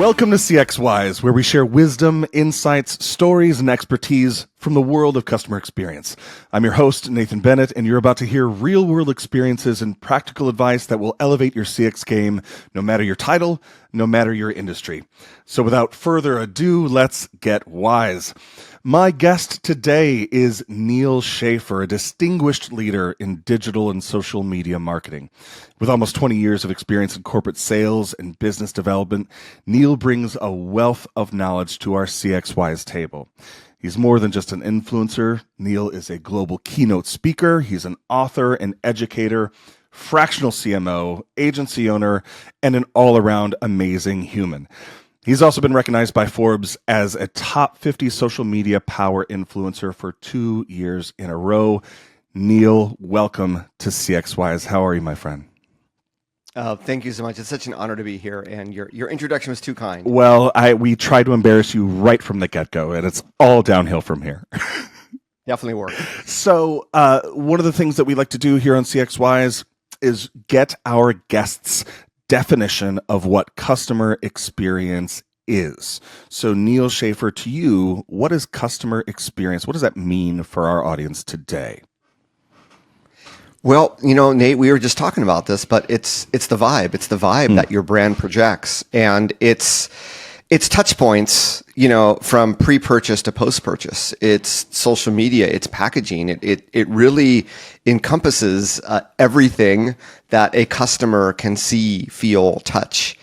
Welcome to CXWise, where we share wisdom, insights, stories, and expertise from the world of customer experience. I'm your host, Nathan Bennett, and you're about to hear real-world experiences and practical advice that will elevate your CX game, no matter your title, no matter your industry. So without further ado, let's get wise. My guest today is Neal Schaffer, a distinguished leader in digital and social media marketing. With almost 20 years of experience in corporate sales and business development, Neal brings a wealth of knowledge to our CXWise table. He's more than just an influencer. Neal is a global keynote speaker. He's an author and educator, fractional CMO, agency owner, and an all-around amazing human. He's also been recognized by Forbes as a top 50 social media power influencer for 2 years in a row. Neal, welcome to CXWise. How are you, my friend? Thank you so much. It's such an honor to be here, and your introduction was too kind. Well, we tried to embarrass you right from the get-go, and it's all downhill from here. Definitely work. So one of the things that we like to do here on CXWise is get our guests' definition of what customer experience is. So Neal Schaffer, to you, what is customer experience? What does that mean for our audience today? Well, Nate, we were just talking about this, but it's the vibe. It's the vibe that your brand projects, and it's touch points, from pre-purchase to post-purchase. It's social media, it's packaging. It really encompasses everything that a customer can see, feel, touch.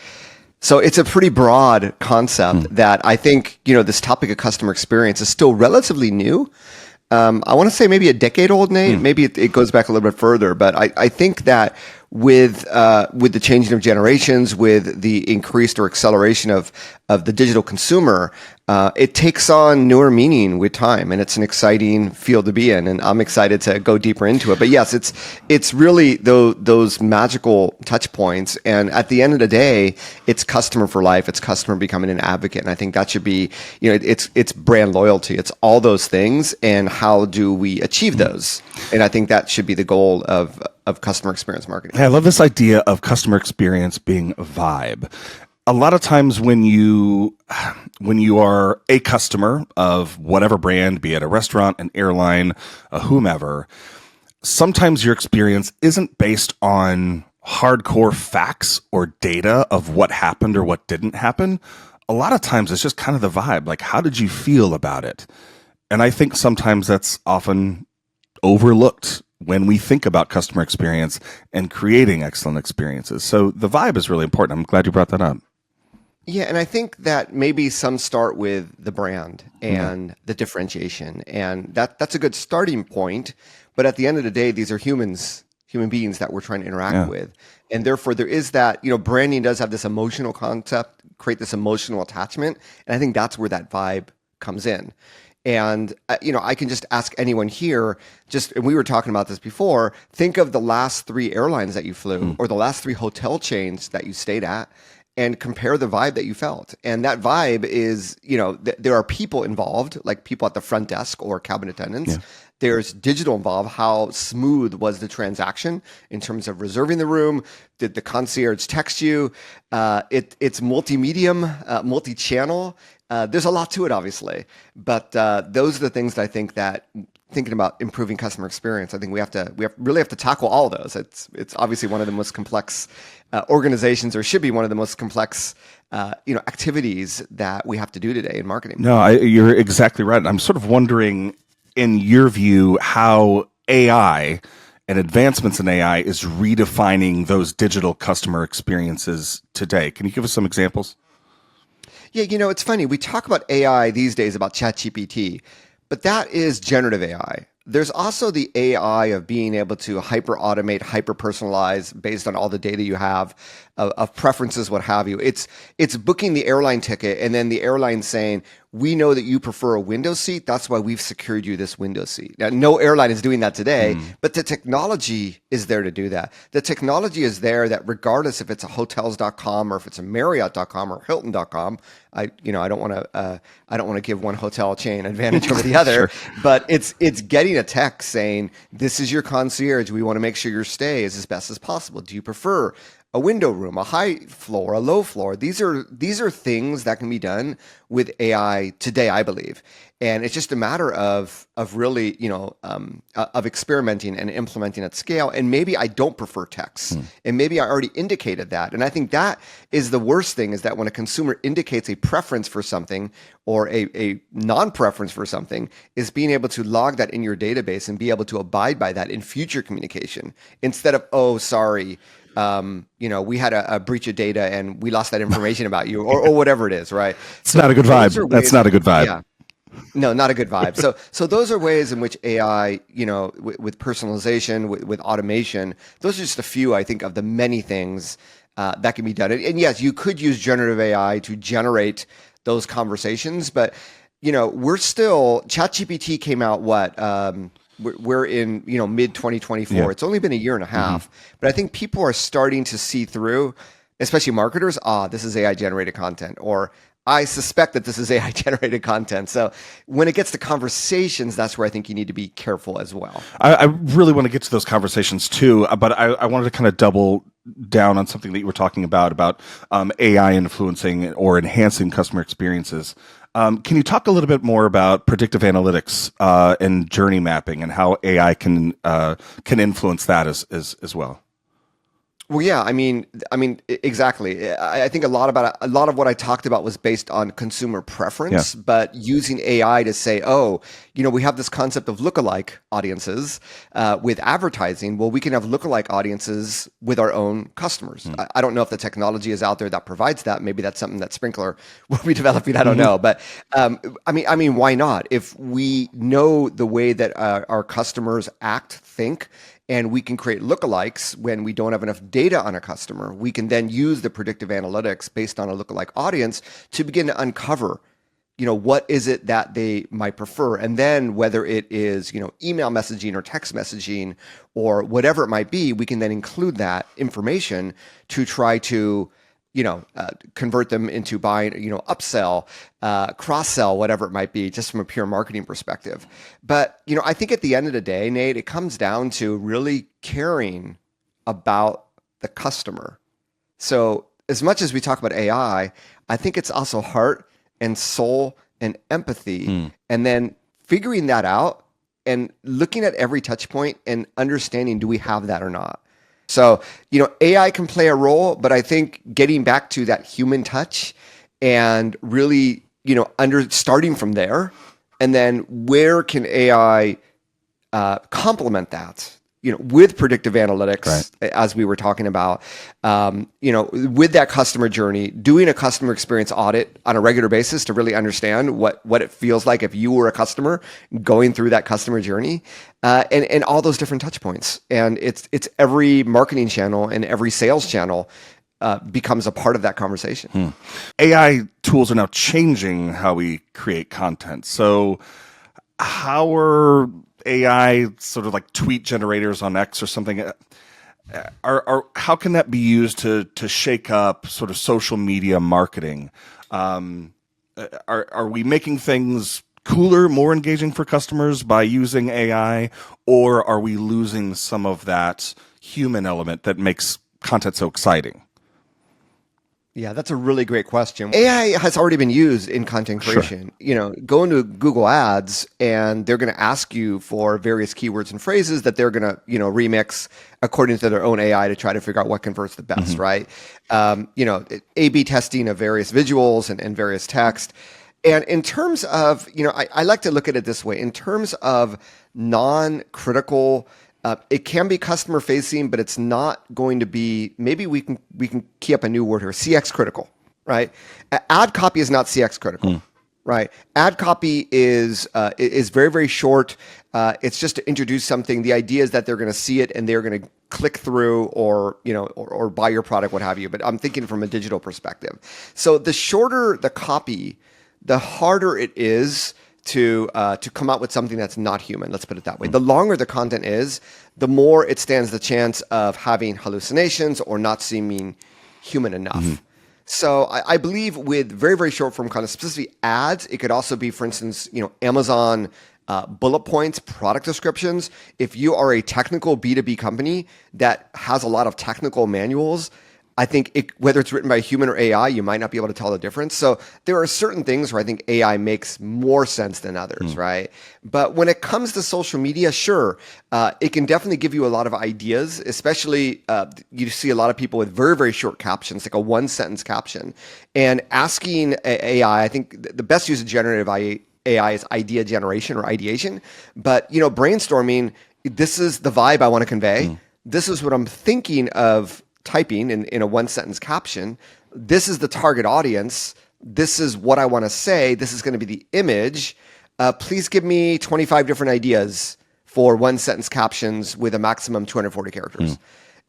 So it's a pretty broad concept that I think, this topic of customer experience is still relatively new. I want to say maybe a decade old, Nate. Maybe it goes back a little bit further, but I think that with the changing of generations, with the increased or acceleration of the digital consumer, it takes on newer meaning with time, and it's an exciting field to be in, and I'm excited to go deeper into it. But yes, it's really those magical touch points, and at the end of the day, it's customer for life. It's customer becoming an advocate, and I think that should be, it's brand loyalty. It's all those things, and how do we achieve those? And I think that should be the goal of customer experience marketing. I love this idea of customer experience being a vibe. A lot of times when you are a customer of whatever brand, be it a restaurant, an airline, a whomever, sometimes your experience isn't based on hardcore facts or data of what happened or what didn't happen. A lot of times it's just kind of the vibe. Like, how did you feel about it? And I think sometimes that's often overlooked when we think about customer experience and creating excellent experiences. So the vibe is really important. I'm glad you brought that up. Yeah, and I think that maybe some start with the brand and the differentiation, and that's a good starting point. But at the end of the day, these are human beings that we're trying to interact with, and therefore there is that, branding does have this emotional concept, create this emotional attachment, and I think that's where that vibe comes in. And, I can just ask anyone here, and we were talking about this before, think of the last 3 airlines that you flew or the last 3 hotel chains that you stayed at, and compare the vibe that you felt. And that vibe is, there are people involved, like people at the front desk or cabin attendants. Yeah. There's digital involved. How smooth was the transaction in terms of reserving the room? Did the concierge text you? It's multi-medium, multi-channel. There's a lot to it, obviously. But those are the things that I think that thinking about improving customer experience, I think we really have to tackle all of those. It's obviously one of the most complex organizations, or should be one of the most complex activities that we have to do today in marketing. No, you're exactly right. I'm sort of wondering, in your view, how AI and advancements in AI is redefining those digital customer experiences today. Can you give us some examples? Yeah, it's funny. We talk about AI these days, about ChatGPT, but that is generative AI. There's also the AI of being able to hyper automate, hyper personalize based on all the data you have of preferences, what have you. It's booking the airline ticket, and then the airline saying, we know that you prefer a window seat. That's why we've secured you this window seat. Now, no airline is doing that today, but the technology is there to do that. The technology is there that regardless if it's a hotels.com or if it's a Marriott.com or Hilton.com, I don't want to give one hotel chain advantage over the other, sure. But it's getting a text saying, this is your concierge. We want to make sure your stay is as best as possible. Do you prefer a window room, a high floor, a low floor. These are things that can be done with AI today, I believe. And it's just a matter of really, of experimenting and implementing at scale. And maybe I don't prefer text, and maybe I already indicated that. And I think that is the worst thing, is that when a consumer indicates a preference for something or a non-preference for something, is being able to log that in your database and be able to abide by that in future communication, instead of, oh, sorry, we had a breach of data and we lost that information about you, or whatever it is, right? It's not a good vibe. That's not a good vibe. Yeah. No, not a good vibe. So those are ways in which AI, with personalization, with automation, those are just a few, I think, of the many things that can be done. And yes, you could use generative AI to generate those conversations, but we're still, ChatGPT came out we're in mid 2024. Yeah. It's only been a year and a half, but I think people are starting to see through, especially marketers. This is AI generated content, or I suspect that this is AI generated content. So when it gets to conversations, that's where I think you need to be careful as well. I really want to get to those conversations too, but I wanted to kind of double down on something that you were talking about AI influencing or enhancing customer experiences. Can you talk a little bit more about predictive analytics and journey mapping, and how AI can influence that as well? Well, yeah, I mean, exactly. I think a lot of what I talked about was based on consumer preference, but using AI to say, we have this concept of lookalike audiences with advertising. Well, we can have lookalike audiences with our own customers. I don't know if the technology is out there that provides that. Maybe that's something that Sprinklr will be developing. I don't know, but I mean, why not? If we know the way that our customers act, think, and we can create lookalikes when we don't have enough data on a customer, we can then use the predictive analytics based on a lookalike audience to begin to uncover, what is it that they might prefer. And then whether it is, email messaging or text messaging or whatever it might be, we can then include that information to try to, convert them into buying, upsell, cross-sell, whatever it might be, just from a pure marketing perspective. But, I think at the end of the day, Nate, it comes down to really caring about the customer. So as much as we talk about AI, I think it's also heart and soul and empathy, and then figuring that out and looking at every touch point and understanding, do we have that or not? So, AI can play a role, but I think getting back to that human touch and really, starting from there, and then where can AI complement that, with predictive analytics, right, as we were talking about, with that customer journey, doing a customer experience audit on a regular basis to really understand what it feels like if you were a customer going through that customer journey, and all those different touch points. And it's every marketing channel and every sales channel becomes a part of that conversation. AI tools are now changing how we create content. So how are AI sort of like tweet generators on X or something, how can that be used to shake up sort of social media marketing? Are we making things cooler, more engaging for customers by using AI, or are we losing some of that human element that makes content so exciting? Yeah, that's a really great question. AI has already been used in content creation. Sure. Go into Google Ads and they're going to ask you for various keywords and phrases that they're going to, remix according to their own AI to try to figure out what converts the best, right? A/B testing of various visuals and various text. And in terms of, I like to look at it this way. In terms of non-critical, it can be customer facing, but it's not going to be, maybe we can key up a new word here, CX critical, right? Ad copy is not CX critical, right? Ad copy is very, very short. It's just to introduce something. The idea is that they're going to see it and they're going to click through or buy your product, what have you. But I'm thinking from a digital perspective. So the shorter the copy, the harder it is to come out with something that's not human. Let's put it that way. The longer the content is, the more it stands the chance of having hallucinations or not seeming human enough. So I believe with very, very short form content, specifically ads, it could also be, for instance, Amazon bullet points, product descriptions. If you are a technical B2B company that has a lot of technical manuals, I think whether it's written by a human or AI, you might not be able to tell the difference. So there are certain things where I think AI makes more sense than others, right? But when it comes to social media, sure, it can definitely give you a lot of ideas, especially you see a lot of people with very, very short captions, like a one-sentence caption. And asking AI, I think the best use of generative AI is idea generation or ideation. But, brainstorming, this is the vibe I want to convey. This is what I'm thinking of typing in a one-sentence caption. This is the target audience. This is what I want to say. This is going to be the image. Please give me 25 different ideas for one-sentence captions with a maximum 240 characters.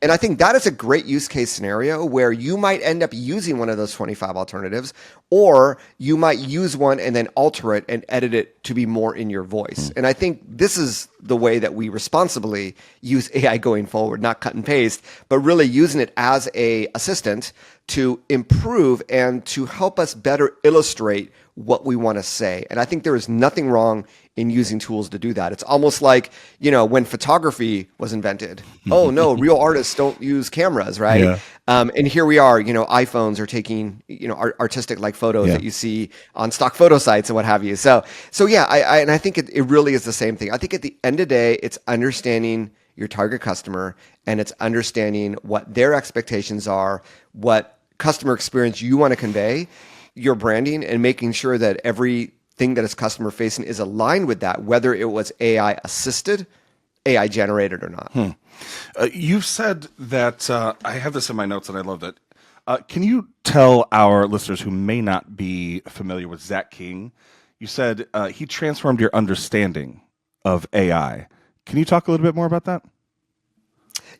And I think that is a great use case scenario where you might end up using one of those 25 alternatives, or you might use one and then alter it and edit it to be more in your voice. And I think this is the way that we responsibly use AI going forward, not cut and paste, but really using it as a assistant to improve and to help us better illustrate what we want to say. And I think there is nothing wrong in using tools to do that. It's almost like, when photography was invented. Oh no, real artists don't use cameras, right? Yeah. And here we are, iPhones are taking, artistic like photos that you see on stock photo sites and what have you. So yeah, I think it really is the same thing. I think at the end of the day, it's understanding your target customer and it's understanding what their expectations are, what customer experience you want to convey, your branding, and making sure that everything that is customer facing is aligned with that, whether it was AI assisted, AI generated or not. You've said that, I have this in my notes and I loved it. Can you tell our listeners who may not be familiar with Zach King, you said he transformed your understanding of AI. Can you talk a little bit more about that?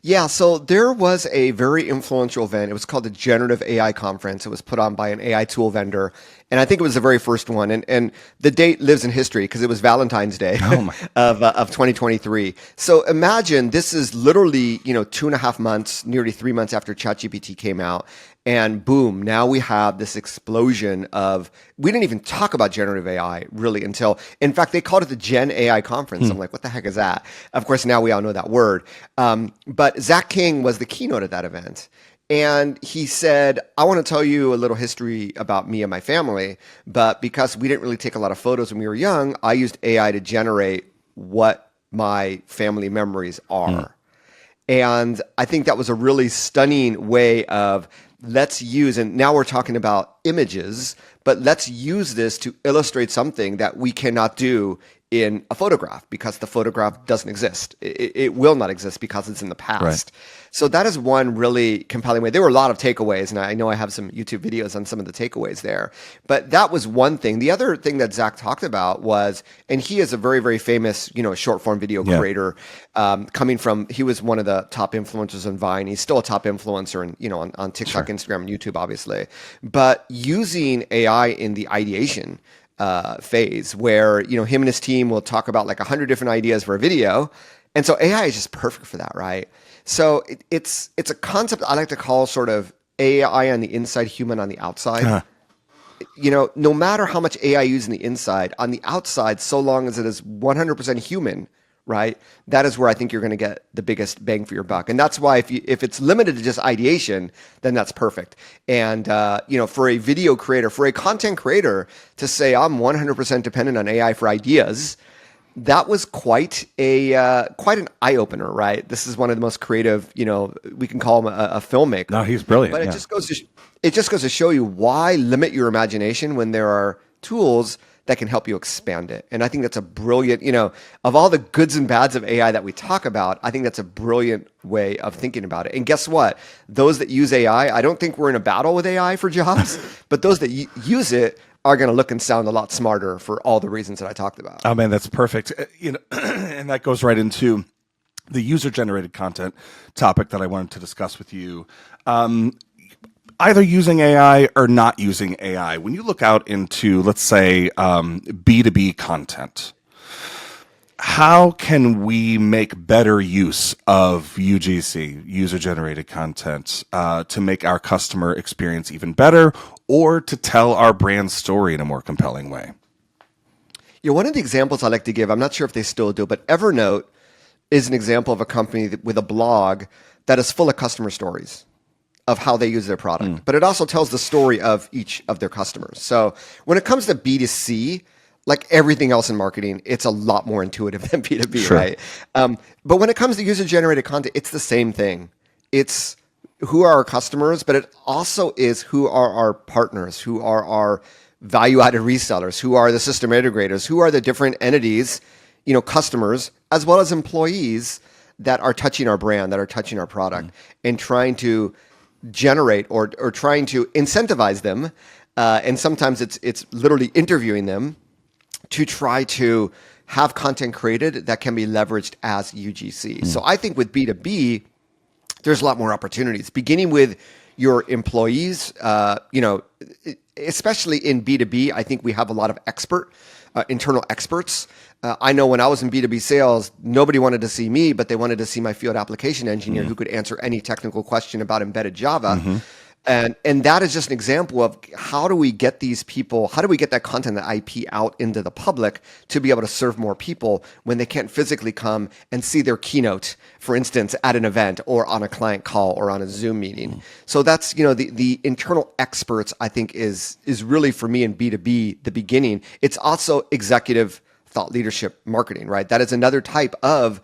Yeah, so there was a very influential event. It was called the Generative AI Conference. It was put on by an AI tool vendor. And I think it was the very first one. And the date lives in history because it was Valentine's Day of 2023. So imagine this is literally, 2.5 months, nearly 3 months after ChatGPT came out. And boom, now we have this explosion of, we didn't even talk about generative AI really until, in fact, they called it the Gen AI conference. I'm like, what the heck is that? Of course, now we all know that word. But Zach King was the keynote at that event. And he said, I want to tell you a little history about me and my family, but because we didn't really take a lot of photos when we were young, I used AI to generate what my family memories are. And I think that was a really stunning way of let's use, and now we're talking about images, but let's use this to illustrate something that we cannot do in a photograph because the photograph doesn't exist. It will not exist because it's in the past. Right. So that is one really compelling way. There were a lot of takeaways, and I know I have some YouTube videos on some of the takeaways there. But that was one thing. The other thing that Zach talked about was, and he is a very, very famous, short form video creator, he was one of the top influencers on Vine. He's still a top influencer on TikTok, sure, Instagram, and YouTube, obviously. But using AI in the ideation phase where, him and his team will talk about like 100 different ideas for a video. And so AI is just perfect for that, right? So it's a concept I like to call sort of AI on the inside, human on the outside. No matter how much AI you use on the outside, so long as it is 100% human, right? That is where I think you're going to get the biggest bang for your buck. And that's why if it's limited to just ideation, then that's perfect. And, for a video creator, for a content creator to say, I'm 100% dependent on AI for ideas, that was quite an eye opener, right? This is one of the most creative, we can call him a filmmaker. No, he's brilliant. But it just goes to show you why limit your imagination when there are tools that can help you expand it. And I think that's a brilliant, of all the goods and bads of AI that we talk about, I think that's a brilliant way of thinking about it. And guess what? Those that use AI, I don't think we're in a battle with AI for jobs, but those that use it are going to look and sound a lot smarter for all the reasons that I talked about. Oh man, that's perfect. And that goes right into the user-generated content topic that I wanted to discuss with you. Either using AI or not using AI. When you look out into, let's say, B2B content, how can we make better use of UGC, user-generated content, to make our customer experience even better or to tell our brand story in a more compelling way? One of the examples I like to give, I'm not sure if they still do, but Evernote is an example of a company with a blog that is full of customer stories. of how they use their product, but it also tells the story of each of their customers. So when it comes to B2C, like everything else in marketing, it's a lot more intuitive than B2B, Sure. right? But when it comes to user-generated content, it's the same thing. It's who are our customers, but it also is who are our partners, who are our value-added resellers, who are the system integrators, who are the different entities, customers, as well as employees that are touching our brand, that are touching our product, and trying to generate or trying to incentivize them. And sometimes it's literally interviewing them to try to have content created that can be leveraged as UGC. So I think with B2B, there's a lot more opportunities, beginning with your employees. Especially in B2B, I think we have a lot of internal experts. I know when I was in B2B sales, nobody wanted to see me, but they wanted to see my field application engineer who could answer any technical question about embedded Java. And that is just an example of how do we get these people, how do we get that content, that IP out into the public to be able to serve more people when they can't physically come and see their keynote, for instance, at an event or on a client call or on a Zoom meeting. So that's, the internal experts, I think is really for me in B2B, the beginning. It's also executive thought leadership marketing, right? That is another type of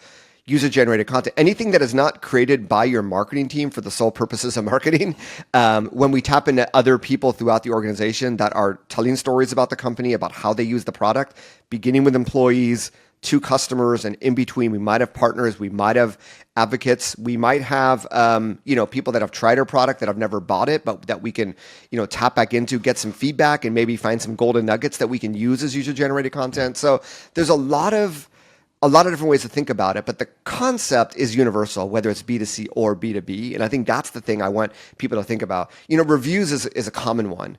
user-generated content. Anything that is not created by your marketing team for the sole purposes of marketing, when we tap into other people throughout the organization that are telling stories about the company, about how they use the product, beginning with employees to customers, and in between, we might have partners, we might have advocates, we might have people that have tried our product that have never bought it, but that we can tap back into, get some feedback, and maybe find some golden nuggets that we can use as user-generated content. So there's a lot of different ways to think about it, but the concept is universal, whether it's B2C or B2B. And I think that's the thing I want people to think about. Reviews is a common one.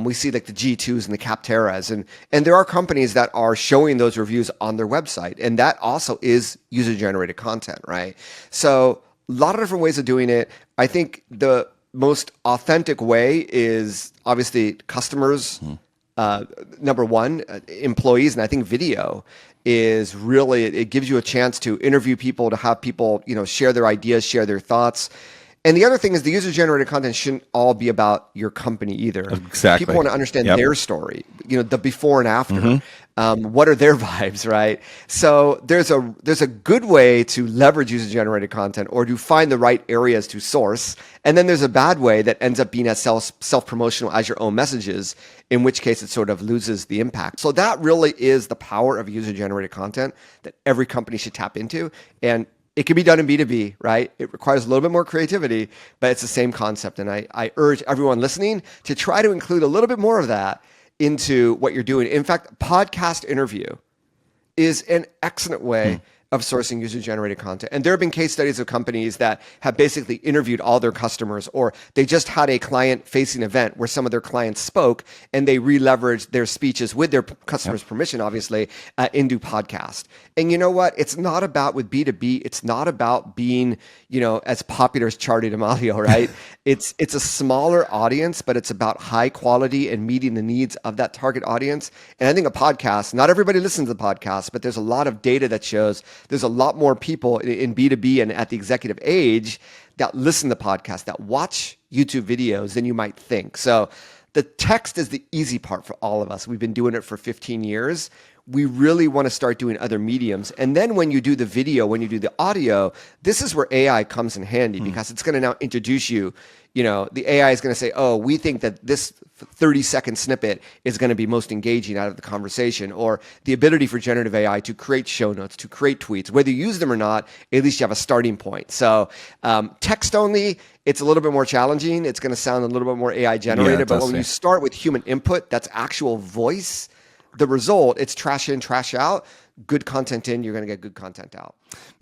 We see like the G2s and the Capteras, and there are companies that are showing those reviews on their website. And that also is user-generated content, right? So a lot of different ways of doing it. I think the most authentic way is obviously customers, number one, employees, and I think video is really, it gives you a chance to interview people, to have people, share their ideas, share their thoughts. And the other thing is the user-generated content shouldn't all be about your company either. Exactly. People want to understand their story, the before and after. What are their vibes, right? So there's a good way to leverage user-generated content or to find the right areas to source. And then there's a bad way that ends up being as self-promotional as your own messages, in which case it sort of loses the impact. So that really is the power of user-generated content that every company should tap into. And it can be done in B2B, right? It requires a little bit more creativity, but it's the same concept. And I urge everyone listening to try to include a little bit more of that into what you're doing. In fact, podcast interview is an excellent way of sourcing user-generated content. And there have been case studies of companies that have basically interviewed all their customers, or they just had a client-facing event where some of their clients spoke, and they re-leveraged their speeches with their customers' permission, obviously, into podcast. And you know what? It's not about, with B2B, it's not about being, as popular as Charli D'Amelio, right? It's a smaller audience, but it's about high quality and meeting the needs of that target audience. And I think a podcast, not everybody listens to the podcast, but there's a lot of data that shows there's a lot more people in B2B and at the executive age that listen to podcasts, that watch YouTube videos than you might think. So the text is the easy part for all of us. We've been doing it for 15 years. We really want to start doing other mediums. And then when you do the video, when you do the audio, this is where AI comes in handy because it's going to now introduce you. The AI is going to say, oh, we think that this 30-second snippet is going to be most engaging out of the conversation, or the ability for generative AI to create show notes, to create tweets. Whether you use them or not, at least you have a starting point. So text only, it's a little bit more challenging. It's going to sound a little bit more AI generated. But when you start with human input, that's actual voice, the result, it's trash in, trash out. Good content in, you're going to get good content out.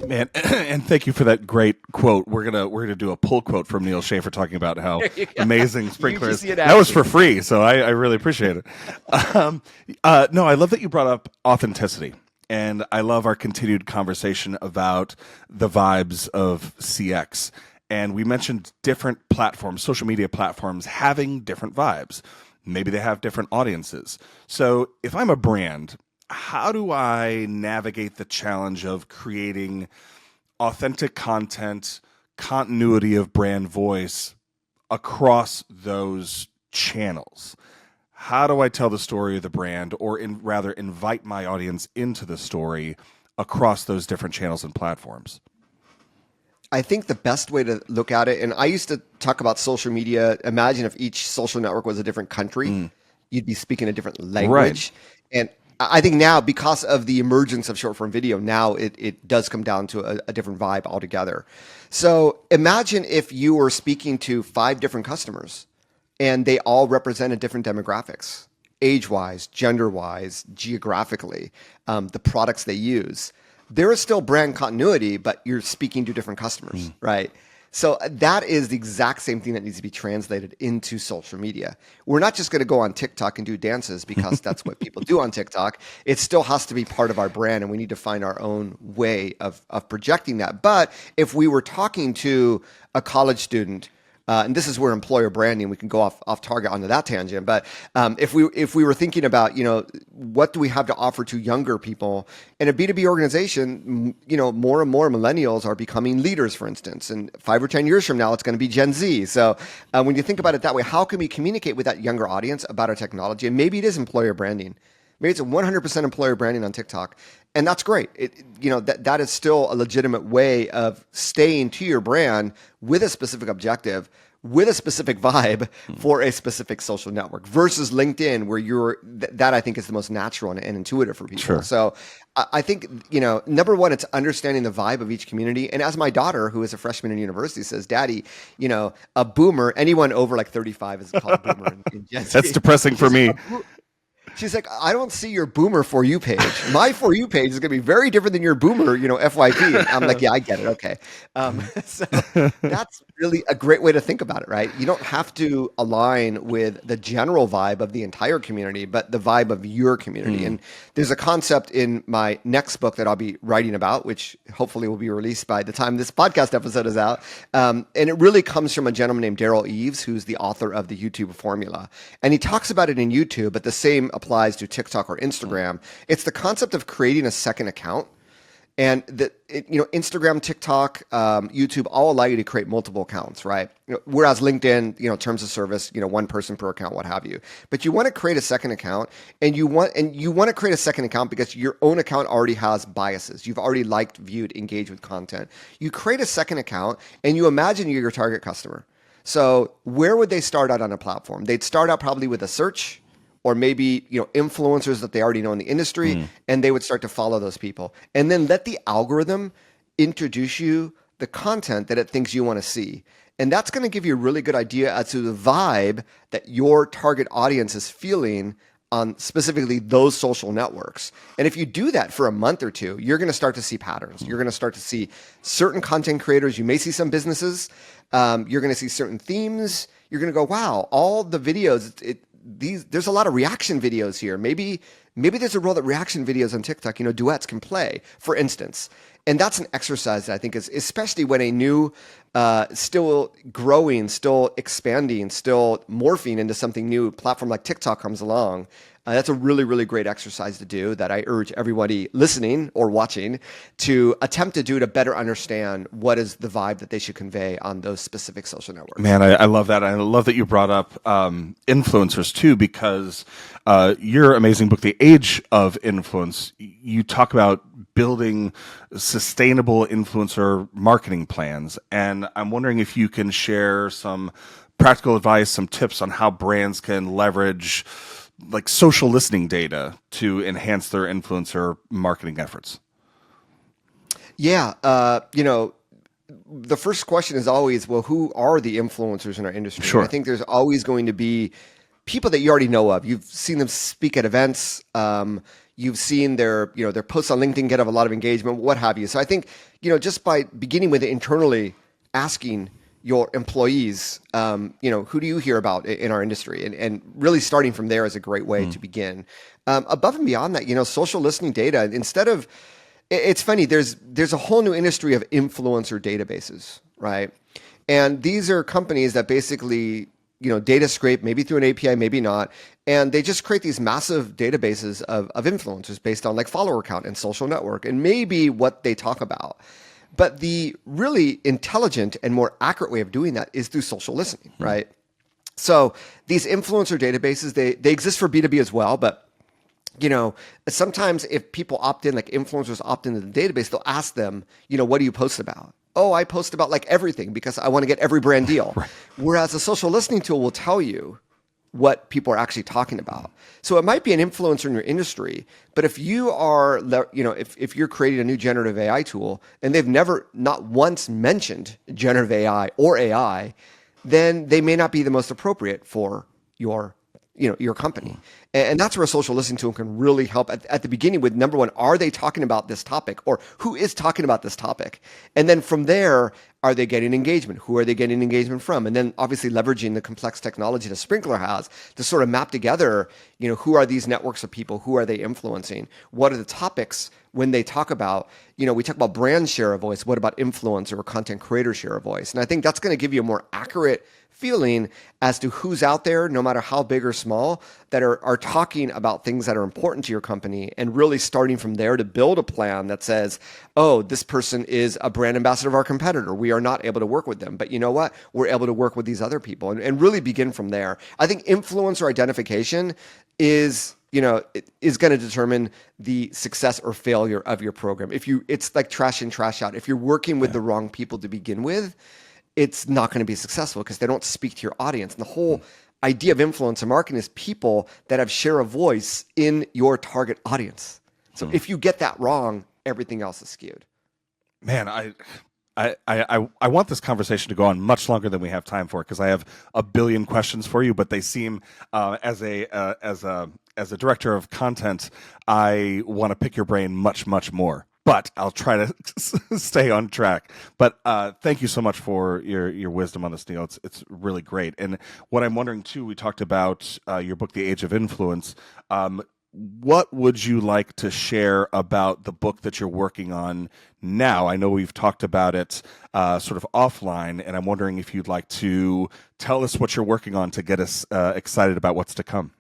Man, and thank you for that great quote. We're gonna do a pull quote from Neil Schaefer talking about how amazing Sprinklr is. That was for free, so I really appreciate it. No, I love that you brought up authenticity, and I love our continued conversation about the vibes of CX. And we mentioned different platforms, social media platforms, having different vibes. Maybe they have different audiences. So if I'm a brand, how do I navigate the challenge of creating authentic content, continuity of brand voice across those channels. How do I tell the story of the brand, or rather invite my audience into the story across those different channels and platforms? I think the best way to look at it, and I used to talk about social media, imagine if each social network was a different country, you'd be speaking a different language. Right. And I think now, because of the emergence of short form video, now it does come down to a different vibe altogether. So imagine if you were speaking to 5 different customers and they all represented different demographics, age-wise, gender-wise, geographically, the products they use. There is still brand continuity, but you're speaking to different customers, right? So that is the exact same thing that needs to be translated into social media. We're not just going to go on TikTok and do dances because that's what people do on TikTok. It still has to be part of our brand, and we need to find our own way of projecting that. But if we were talking to a college student, and this is where employer branding, we can go off target onto that tangent. But if we were thinking about, what do we have to offer to younger people in a B2B organization, more and more millennials are becoming leaders, for instance, and 5 or 10 years from now, it's going to be Gen Z. So when you think about it that way, how can we communicate with that younger audience about our technology? And maybe it is employer branding. Maybe it's 100% employer branding on TikTok. And that's great. That is still a legitimate way of staying to your brand with a specific objective, with a specific vibe for a specific social network versus LinkedIn, where that I think is the most natural and intuitive for people. Sure. So I think, number one, it's understanding the vibe of each community. And as my daughter, who is a freshman in university, says, Daddy, a boomer, anyone over like 35 is called a boomer in Gen Z. That's depressing for me. She's like, I don't see your boomer For You page. My For You page is going to be very different than your boomer, FYP. And I'm like, yeah, I get it. Okay. So that's really a great way to think about it, right? You don't have to align with the general vibe of the entire community, but the vibe of your community. And there's a concept in my next book that I'll be writing about, which hopefully will be released by the time this podcast episode is out. And it really comes from a gentleman named Daryl Eves, who's the author of the YouTube Formula. And he talks about it in YouTube, but the same applies to TikTok or Instagram. It's the concept of creating a second account. And Instagram, TikTok, YouTube all allow you to create multiple accounts, right? Whereas LinkedIn, terms of service, one person per account, what have you. But you want to create a second account, and you want to create a second account because your own account already has biases. You've already liked, viewed, engaged with content. You create a second account, and you imagine you're your target customer. So where would they start out on a platform? They'd start out probably with a search, or maybe influencers that they already know in the industry, and they would start to follow those people. And then let the algorithm introduce you the content that it thinks you want to see. And that's going to give you a really good idea as to the vibe that your target audience is feeling on specifically those social networks. And if you do that for a month or two, you're going to start to see patterns. You're going to start to see certain content creators. You may see some businesses. You're going to see certain themes. You're going to go, wow, all the videos, there's a lot of reaction videos here. Maybe there's a role that reaction videos on TikTok, duets can play, for instance. And that's an exercise that I think is, especially when a new, still growing, still expanding, still morphing into something new platform like TikTok comes along. That's a really, really great exercise to do that I urge everybody listening or watching to attempt to do to better understand what is the vibe that they should convey on those specific social networks. Man, I love that. I love that you brought up influencers too, because your amazing book, The Age of Influence, you talk about building sustainable influencer marketing plans. And I'm wondering if you can share some practical advice, some tips on how brands can leverage like social listening data to enhance their influencer marketing efforts. Yeah. The first question is always, well, who are the influencers in our industry? Sure. I think there's always going to be people that you already know of. You've seen them speak at events. You've seen their posts on LinkedIn get a lot of engagement, what have you. So I think, just by beginning with it internally, asking your employees, who do you hear about in our industry? And really starting from there is a great way to begin. Above and beyond that, social listening data, instead of, it's funny, there's a whole new industry of influencer databases, right? And these are companies that basically, data scrape, maybe through an API, maybe not. And they just create these massive databases of influencers based on like follower count and social network and maybe what they talk about. But the really intelligent and more accurate way of doing that is through social listening, right? So these influencer databases, they exist for B2B as well, but sometimes if people opt in, like influencers opt into the database, they'll ask them, what do you post about? Oh, I post about like everything because I want to get every brand deal. Right. Whereas a social listening tool will tell you what people are actually talking about. So it might be an influencer in your industry, but if you are, if you're creating a new generative AI tool and they've never, not once mentioned generative AI or AI, then they may not be the most appropriate for your company. And that's where a social listening tool can really help at the beginning with, number one, are they talking about this topic, or who is talking about this topic? And then from there, are they getting engagement? Who are they getting engagement from? And then obviously leveraging the complex technology that Sprinklr has to sort of map together, who are these networks of people? Who are they influencing? What are the topics when they talk about, we talk about brand share of voice. What about influencer or content creator share of voice? And I think that's going to give you a more accurate feeling as to who's out there, no matter how big or small, that are talking about things that are important to your company, and really starting from there to build a plan that says, oh, this person is a brand ambassador of our competitor. We are not able to work with them, but you know what? We're able to work with these other people, and really begin from there. I think influencer identification is going to determine the success or failure of your program. It's like trash in, trash out. If you're working with the wrong people to begin with, it's not going to be successful because they don't speak to your audience. And the whole idea of influencer marketing is people that have share of voice in your target audience. So if you get that wrong, everything else is skewed. Man, I want this conversation to go on much longer than we have time for, because I have a billion questions for you, but they seem as a director of content, I want to pick your brain much more. But I'll try to stay on track. But thank you so much for your wisdom on this, Neil. It's really great. And what I'm wondering too, we talked about your book, The Age of Influence. What would you like to share about the book that you're working on now? I know we've talked about it sort of offline, and I'm wondering if you'd like to tell us what you're working on to get us excited about what's to come.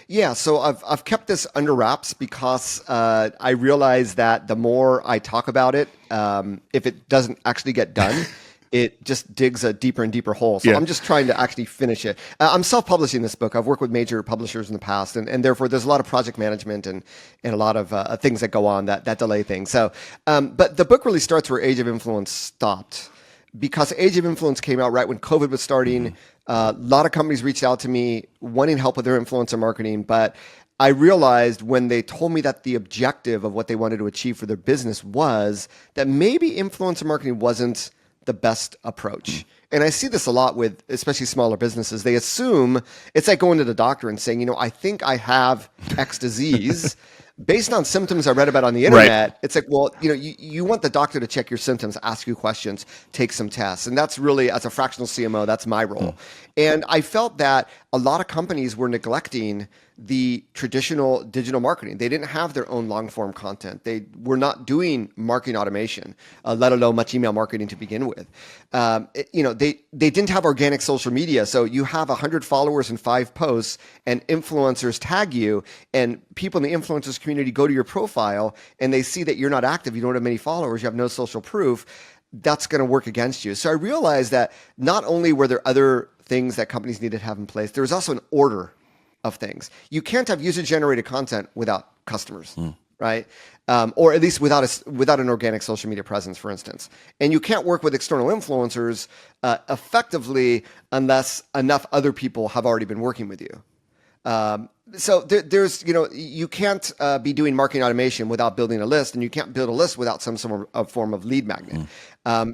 Yeah, so I've kept this under wraps because I realize that the more I talk about it, if it doesn't actually get done, it just digs a deeper and deeper hole. So I'm just trying to actually finish it. I'm self-publishing this book. I've worked with major publishers in the past, and therefore there's a lot of project management and a lot of things that go on that delay things. So, but the book really starts where Age of Influence stopped, because Age of Influence came out right when COVID was starting. A lot of companies reached out to me wanting help with their influencer marketing, but I realized when they told me that the objective of what they wanted to achieve for their business was that maybe influencer marketing wasn't the best approach. And I see this a lot with especially smaller businesses. They assume it's like going to the doctor and saying, I think I have X disease. Based on symptoms I read about on the internet, It's like, well, you want the doctor to check your symptoms, ask you questions, take some tests. And that's really, as a fractional CMO, that's my role. And I felt that a lot of companies were neglecting the traditional digital marketing. They didn't have their own long form content. They were not doing marketing automation, let alone much email marketing to begin with. They didn't have organic social media. So you have 100 followers and 5 posts, and influencers tag you, and people in the influencers community go to your profile and they see that you're not active, you don't have many followers, you have no social proof. That's going to work against you. So I realized that not only were there other things that companies needed to have in place, there was also an order of things. You can't have user-generated content without customers, right? Or at least without an organic social media presence, for instance. And you can't work with external influencers effectively unless enough other people have already been working with you. So there's, you can't be doing marketing automation without building a list, and you can't build a list without some form of lead magnet.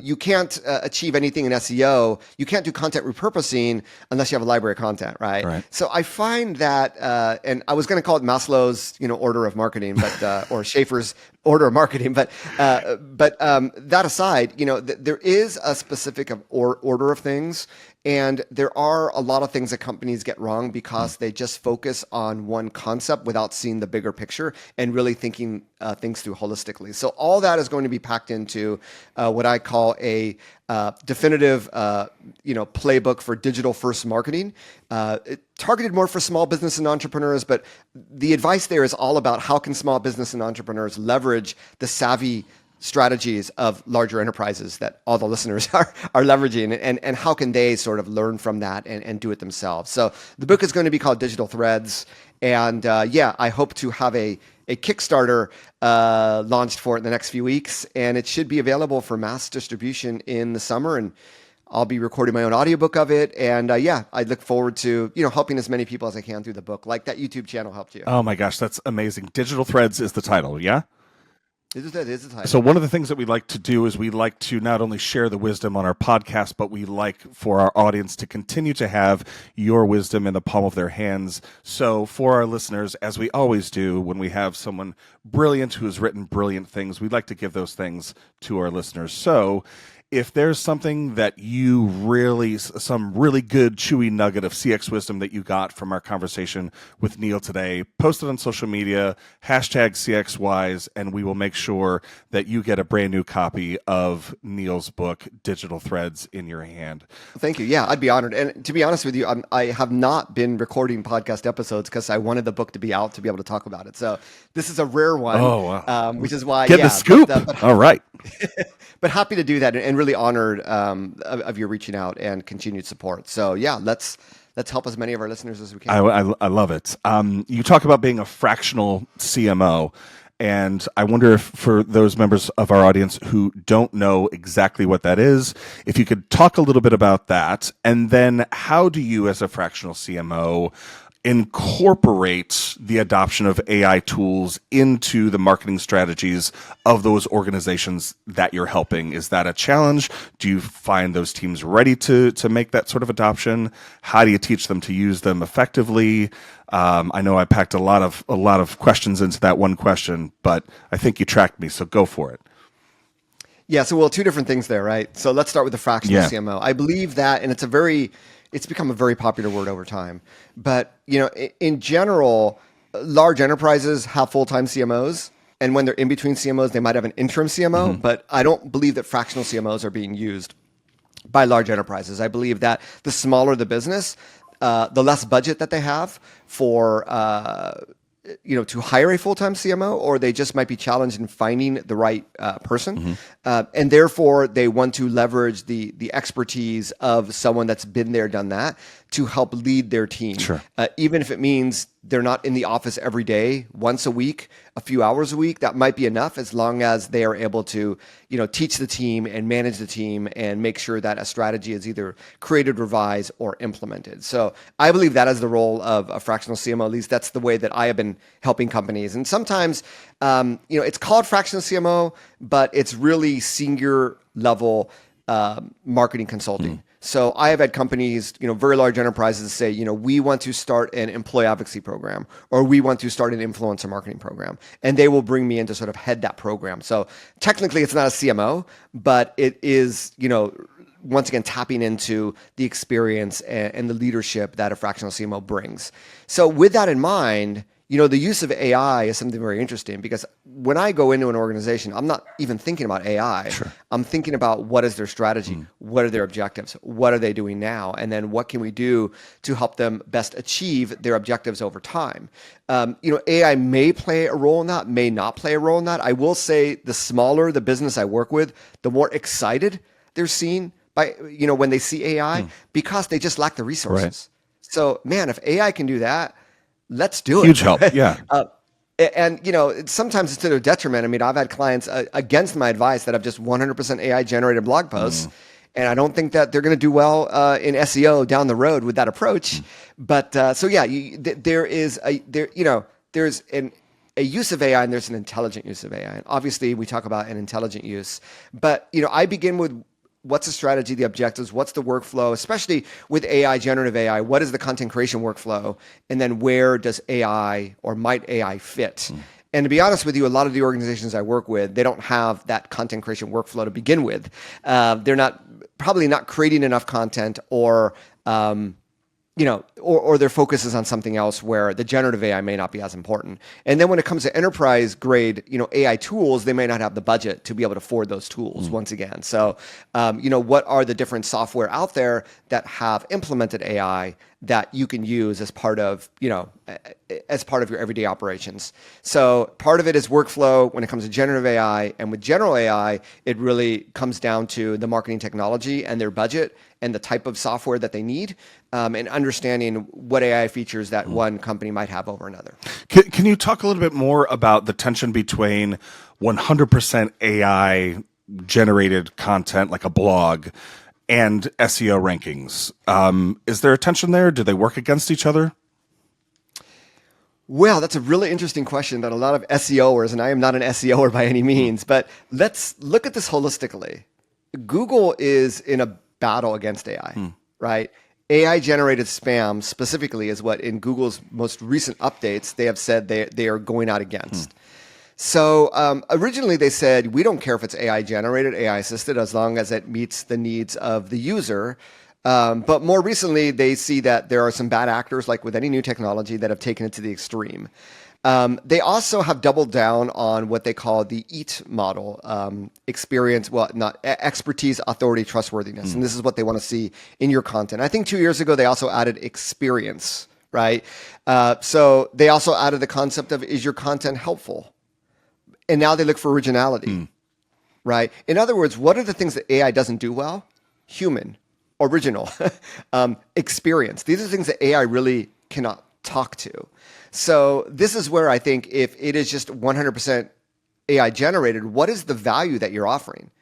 You can't achieve anything in SEO. You can't do content repurposing unless you have a library of content, right? So I find that, and I was going to call it Maslow's, order of marketing, but or Schaefer's order of marketing, but that aside, there is a specific order of things. And there are a lot of things that companies get wrong because they just focus on one concept without seeing the bigger picture and really thinking things through holistically. So all that is going to be packed into what I call a definitive, playbook for digital first marketing, targeted more for small business and entrepreneurs. But the advice there is all about how can small business and entrepreneurs leverage the savvy strategies of larger enterprises that all the listeners are leveraging, and how can they sort of learn from that and do it themselves. So the book is going to be called Digital Threads. And I hope to have a Kickstarter launched for it in the next few weeks, and it should be available for mass distribution in the summer. And I'll be recording my own audiobook of it. And I look forward to helping as many people as I can through the book, like that YouTube channel helped you. Oh my gosh, that's amazing. Digital Threads is the title, yeah? It is the title. So one of the things that we like to do is we like to not only share the wisdom on our podcast, but we like for our audience to continue to have your wisdom in the palm of their hands. So for our listeners, as we always do when we have someone brilliant who has written brilliant things, we'd like to give those things to our listeners. So if there's something that you some really good chewy nugget of CX wisdom that you got from our conversation with Neil today, post it on social media, #CXWise, and we will make sure that you get a brand new copy of Neil's book, Digital Threads, in your hand. Thank you. Yeah, I'd be honored. And to be honest with you, I have not been recording podcast episodes because I wanted the book to be out to be able to talk about it. So this is a rare one, which is why. Get the scoop. All right. But happy to do that, and really honored of your reaching out and continued support. So let's help as many of our listeners as we can. I love it. You talk about being a fractional CMO, and I wonder if for those members of our audience who don't know exactly what that is, if you could talk a little bit about that, and then how do you as a fractional CMO incorporate the adoption of AI tools into the marketing strategies of those organizations that you're helping? Is that a challenge? Do you find those teams ready to make that sort of adoption? How do you teach them to use them effectively? I know I packed a lot of questions into that one question, but I think you tracked me, so go for it. Yeah, so two different things there, right? So let's start with the fractional CMO. I believe that, and it's become a very popular word over time. But, in general, large enterprises have full-time CMOs. And when they're in between CMOs, they might have an interim CMO. Mm-hmm. But I don't believe that fractional CMOs are being used by large enterprises. I believe that the smaller the business, the less budget that they have for to hire a full-time CMO, or they just might be challenged in finding the right person. Mm-hmm. And therefore, they want to leverage the expertise of someone that's been there, done that, to help lead their team. Sure. Even if it means they're not in the office every day, once a week, a few hours a week, that might be enough, as long as they are able to, teach the team and manage the team and make sure that a strategy is either created, revised, or implemented. So I believe that is the role of a fractional CMO. At least that's the way that I have been helping companies. And sometimes, it's called fractional CMO, but it's really senior level marketing consulting. So I have had companies, very large enterprises say, we want to start an employee advocacy program, or we want to start an influencer marketing program. And they will bring me in to sort of head that program. So technically it's not a CMO, but it is, once again, tapping into the experience and the leadership that a fractional CMO brings. So with that in mind, the use of AI is something very interesting, because when I go into an organization, I'm not even thinking about AI. Sure. I'm thinking about what is their strategy, what are their objectives, what are they doing now, and then what can we do to help them best achieve their objectives over time. AI may play a role in that, may not play a role in that. I will say the smaller the business I work with, the more excited they're seen by, when they see AI, because they just lack the resources. Right. So, man, if AI can do that, let's do it. Huge help, yeah. And, sometimes it's to their detriment. I mean, I've had clients against my advice that have just 100% AI-generated blog posts, and I don't think that they're going to do well in SEO down the road with that approach. But there's a use of AI, and there's an intelligent use of AI. And obviously, we talk about an intelligent use. But, I begin with what's the strategy, the objectives, what's the workflow, especially with AI, generative AI, what is the content creation workflow? And then where does AI or might AI fit? And to be honest with you, a lot of the organizations I work with, they don't have that content creation workflow to begin with. They're probably not creating enough content, or or their focus is on something else where the generative AI may not be as important. And then when it comes to enterprise grade, AI tools, they may not have the budget to be able to afford those tools once again. So, what are the different software out there that have implemented AI that you can use as part of, as part of your everyday operations. So part of it is workflow when it comes to generative AI, and with general AI, it really comes down to the marketing technology and their budget and the type of software that they need, and understanding what AI features that one company might have over another. Can you talk a little bit more about the tension between 100% AI generated content, like a blog, and SEO rankings? Is there a tension there? Do they work against each other? Well, that's a really interesting question that a lot of SEOers, and I am not an SEOer by any means, but let's look at this holistically. Google is in a battle against AI, right? AI generated spam specifically is what in Google's most recent updates, they have said they are going out against. So originally they said, we don't care if it's AI generated, AI assisted, as long as it meets the needs of the user. But more recently, they see that there are some bad actors, like with any new technology, that have taken it to the extreme. They also have doubled down on what they call the EAT model, expertise, authority, trustworthiness. And this is what they want to see in your content. I think 2 years ago, they also added experience, right? So they also added the concept of, is your content helpful? And now they look for originality, right? In other words, what are the things that AI doesn't do well? Human, original, experience. These are things that AI really cannot talk to. So this is where I think if it is just 100% AI generated, what is the value that you're offering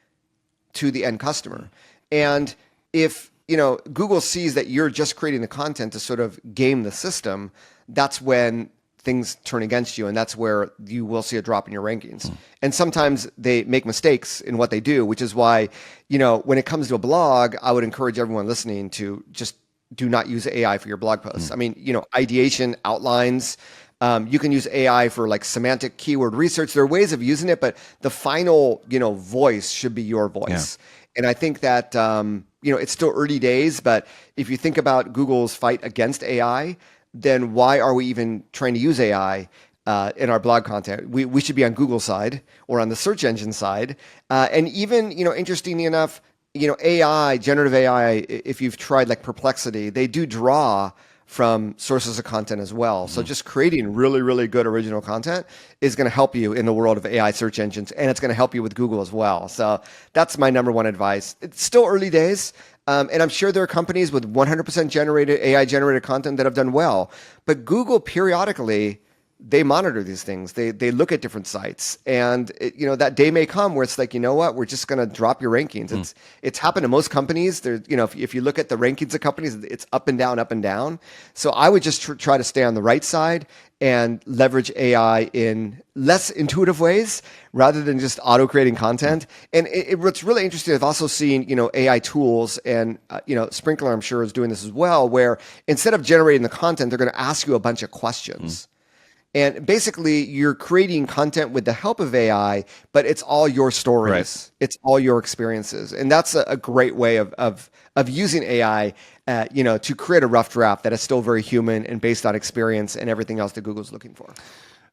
to the end customer? And if Google sees that you're just creating the content to sort of game the system, that's when things turn against you, and that's where you will see a drop in your rankings. And sometimes they make mistakes in what they do, which is why, when it comes to a blog, I would encourage everyone listening to just do not use AI for your blog posts. I mean, ideation, outlines, you can use AI for like semantic keyword research. There are ways of using it, but the final, voice should be your voice. Yeah. And I think that, it's still early days, but if you think about Google's fight against AI, then why are we even trying to use AI in our blog content? We should be on Google's side or on the search engine side. And even, interestingly enough, AI, generative AI, if you've tried like Perplexity, they do draw from sources of content as well. So just creating really, really good original content is going to help you in the world of AI search engines, and it's going to help you with Google as well. So that's my number one advice. It's still early days. And I'm sure there are companies with 100% AI generated content that have done well, but Google periodically, they monitor these things. They look at different sites, and that day may come where it's like, we're just going to drop your rankings. It's happened to most companies. There, if you look at the rankings of companies, it's up and down, up and down. So I would just try to stay on the right side and leverage AI in less intuitive ways rather than just auto creating content. And what's really interesting, I've also seen, AI tools, and, Sprinkler, I'm sure, is doing this as well, where instead of generating the content, they're going to ask you a bunch of questions. And basically, you're creating content with the help of AI, but it's all your stories. Right. It's all your experiences. And that's a great way of using AI, to create a rough draft that is still very human and based on experience and everything else that Google's looking for.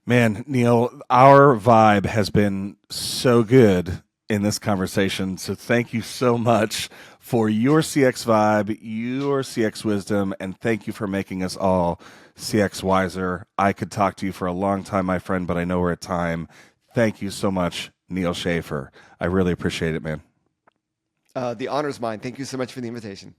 Man, Neil, our vibe has been so good in this conversation. So thank you so much for your CX vibe, your CX wisdom, and thank you for making us all CX wiser. I could talk to you for a long time, my friend, but I know we're at time. Thank you so much, Neil Schaffer. I really appreciate it, man. The honor's mine. Thank you so much for the invitation.